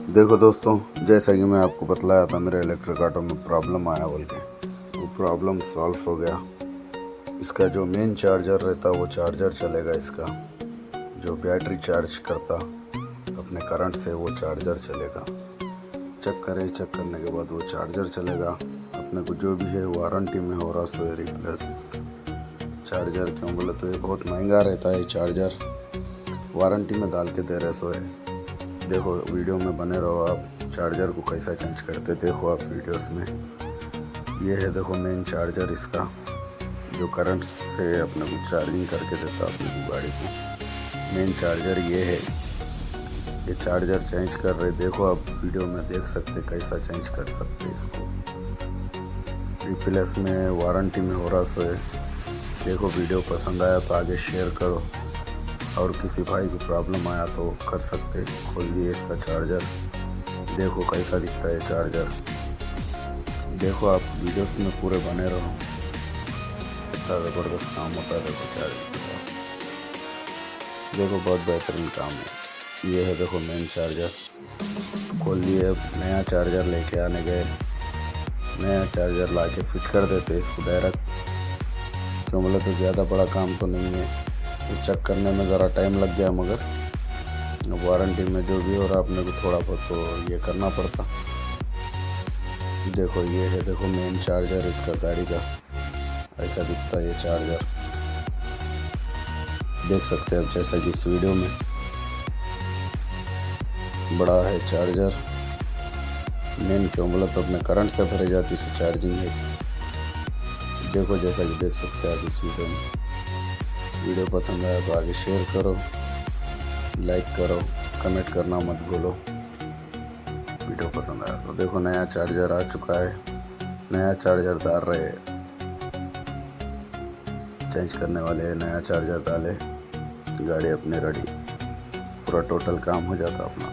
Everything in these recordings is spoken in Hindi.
देखो दोस्तों, जैसा कि मैं आपको बतलाया था मेरे इलेक्ट्रिक ऑटो में प्रॉब्लम आया बोल के, वो प्रॉब्लम सॉल्व हो गया। इसका जो मेन चार्जर रहता वो चार्जर चलेगा। इसका जो बैटरी चार्ज करता अपने करंट से वो चार्जर चलेगा। चेक करने के बाद वो चार्जर चलेगा। अपने को जो भी है वारंटी में हो रहा सो रिप्लेस चार्जर। क्यों बोले तो ये बहुत महंगा रहता है चार्जर, वारंटी में डाल के दे रहे सो है। देखो वीडियो में बने रहो आप, चार्जर को कैसा चेंज करते देखो आप वीडियोस में। ये है देखो मेन चार्जर इसका, जो करंट से अपने को चार्जिंग करके देता अपने को गाड़ी को। मेन चार्जर ये है। ये चार्जर चेंज कर रहे, देखो आप वीडियो में देख सकते कैसा चेंज कर सकते इसको। रिप्लेस में वारंटी में हो रहा सो है। देखो वीडियो पसंद आया तो आगे शेयर करो, और किसी भाई को प्रॉब्लम आया तो कर सकते। खोल दिए इसका चार्जर, देखो कैसा दिखता है चार्जर। देखो आप वीडियोस में पूरे बने रहो, कितना ज़बरदस्त काम होता है देखो चार्जर का। देखो बहुत बेहतरीन काम है। ये है देखो मेन चार्जर। खोल दिए, नया चार्जर लेके आने गए, नया चार्जर ला के फिट कर देते इसको डायरेक्ट। क्यों बोले तो ज़्यादा बड़ा काम तो नहीं है, तो चेक करने में ज़रा टाइम लग गया, मगर वारंटी में जो भी हो रहा अपने को थोड़ा बहुत तो ये करना पड़ता। देखो ये है देखो मेन चार्जर इसका गाड़ी का, ऐसा दिखता है ये चार्जर। देख सकते हैं आप जैसा कि इस वीडियो में। बड़ा है चार्जर मेन। क्यों बोला तो अपने करंट से भरे जाती है चार्जिंग है इसकी। देखो जैसा कि देख सकते हैं आप इस वीडियो में। वीडियो पसंद आया तो आगे शेयर करो, लाइक करो, कमेंट करना मत भूलो। वीडियो पसंद आया तो देखो नया चार्जर आ चुका है, नया चार्जर डाल रहे, चेंज करने वाले हैं। नया चार्जर डाले, गाड़ी अपनी रेडी, पूरा टोटल काम हो जाता अपना।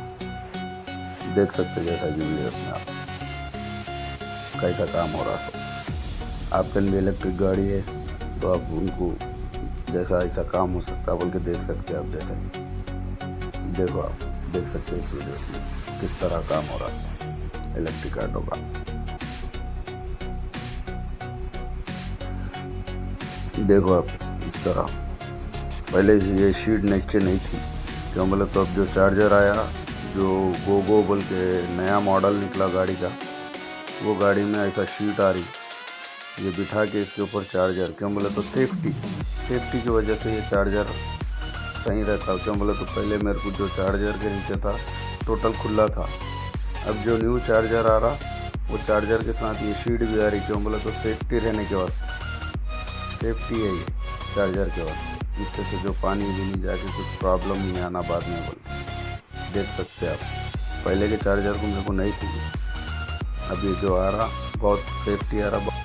देख सकते जैसा कि वीडियोस में आप कैसा काम हो रहा सब। आपके भी इलेक्ट्रिक गाड़ी है तो आप उनको जैसा ऐसा काम हो सकता है बोल के देख सकते हैं आप। जैसा देखो आप देख सकते हैं इस वीडियो में किस तरह काम हो रहा है इलेक्ट्रिक ऑटो का। देखो आप इस तरह, पहले ये शीट नीचे नहीं थी। क्यों बोले तो अब जो चार्जर आया, जो गो बोल के नया मॉडल निकला गाड़ी का, वो गाड़ी में ऐसा शीट आ रही, ये बिठा के इसके ऊपर चार्जर। क्यों बोले तो सेफ्टी की वजह से ये चार्जर सही रहता। क्यों बोले तो पहले मेरे को जो चार्जर के नीचे था टोटल खुला था। अब जो न्यू चार्जर आ रहा वो चार्जर के साथ ये शीट भी आ रही। क्यों बोले तो सेफ्टी रहने के वास्ते, सेफ्टी है ये चार्जर के वास्ते, जिससे से जो पानी भी नहीं जाके कुछ प्रॉब्लम नहीं आना बाद में बोल। देख सकते हैं आप, पहले के चार्जर को मेरे को नहीं थी, अभी जो आ रहा बहुत सेफ्टी आ रहा।